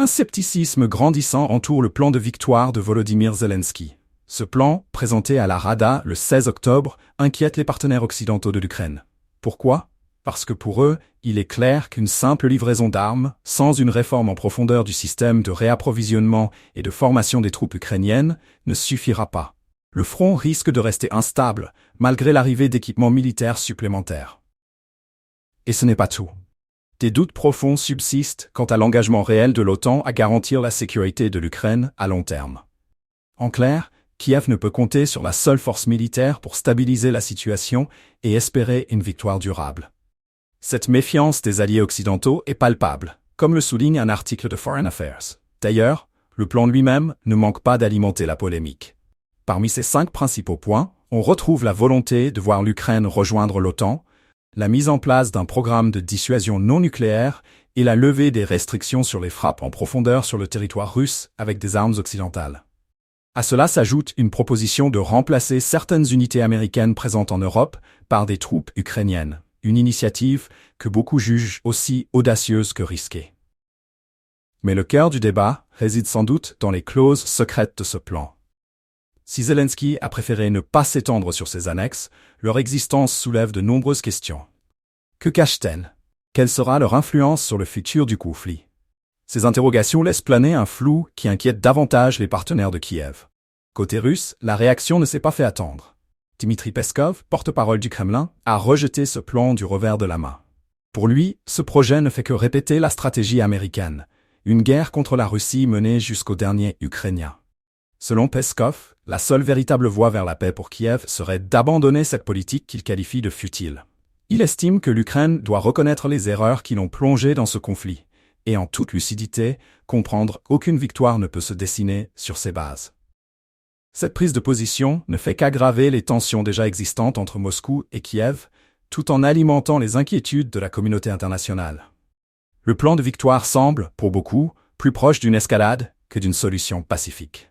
Un scepticisme grandissant entoure le plan de victoire de Volodymyr Zelensky. Ce plan, présenté à la Rada le 16 octobre, inquiète les partenaires occidentaux de l'Ukraine. Pourquoi? Parce que pour eux, il est clair qu'une simple livraison d'armes, sans une réforme en profondeur du système de réapprovisionnement et de formation des troupes ukrainiennes, ne suffira pas. Le front risque de rester instable, malgré l'arrivée d'équipements militaires supplémentaires. Et ce n'est pas tout. Des doutes profonds subsistent quant à l'engagement réel de l'OTAN à garantir la sécurité de l'Ukraine à long terme. En clair, Kiev ne peut compter sur la seule force militaire pour stabiliser la situation et espérer une victoire durable. Cette méfiance des alliés occidentaux est palpable, comme le souligne un article de Foreign Affairs. D'ailleurs, le plan lui-même ne manque pas d'alimenter la polémique. Parmi ces 5 principaux points, on retrouve la volonté de voir l'Ukraine rejoindre l'OTAN, la mise en place d'un programme de dissuasion non nucléaire et la levée des restrictions sur les frappes en profondeur sur le territoire russe avec des armes occidentales. À cela s'ajoute une proposition de remplacer certaines unités américaines présentes en Europe par des troupes ukrainiennes, une initiative que beaucoup jugent aussi audacieuse que risquée. Mais le cœur du débat réside sans doute dans les clauses secrètes de ce plan. Si Zelensky a préféré ne pas s'étendre sur ces annexes, leur existence soulève de nombreuses questions. Que cachent-elles? Quelle sera leur influence sur le futur du conflit? Ces interrogations laissent planer un flou qui inquiète davantage les partenaires de Kiev. Côté russe, la réaction ne s'est pas fait attendre. Dmitri Peskov, porte-parole du Kremlin, a rejeté ce plan du revers de la main. Pour lui, ce projet ne fait que répéter la stratégie américaine, une guerre contre la Russie menée jusqu'au dernier Ukrainien. Selon Peskov, la seule véritable voie vers la paix pour Kiev serait d'abandonner cette politique qu'il qualifie de futile. Il estime que l'Ukraine doit reconnaître les erreurs qui l'ont plongé dans ce conflit, et en toute lucidité, comprendre qu'aucune victoire ne peut se dessiner sur ces bases. Cette prise de position ne fait qu'aggraver les tensions déjà existantes entre Moscou et Kiev, tout en alimentant les inquiétudes de la communauté internationale. Le plan de victoire semble, pour beaucoup, plus proche d'une escalade que d'une solution pacifique.